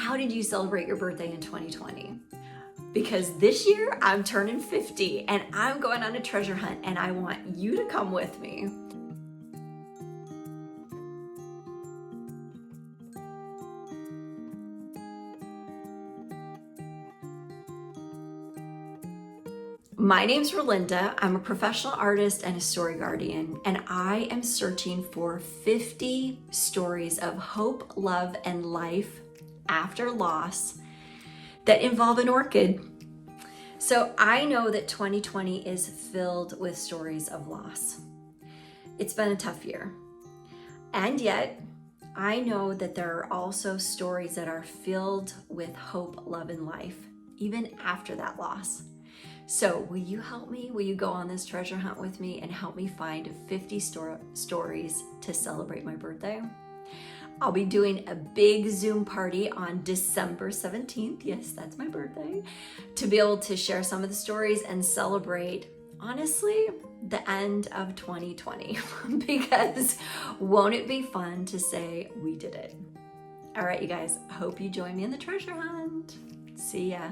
how did you celebrate your birthday in 2020? Because this year I'm turning 50 and I'm going on a treasure hunt and I want you to come with me. My name's Rolinda. I'm a professional artist and a story guardian, and I am searching for 50 stories of hope, love, and life after loss that involve an orchid. So I know that 2020 is filled with stories of loss. It's been a tough year. And yet, I know that there are also stories that are filled with hope, love, and life, even after that loss. So will you help me? Will you go on this treasure hunt with me and help me find 50 stories to celebrate my birthday? I'll be doing a big Zoom party on December 17th. Yes, that's my birthday. To be able to share some of the stories and celebrate, honestly, the end of 2020. Because won't it be fun to say we did it? All right, you guys, hope you join me in the treasure hunt. See ya.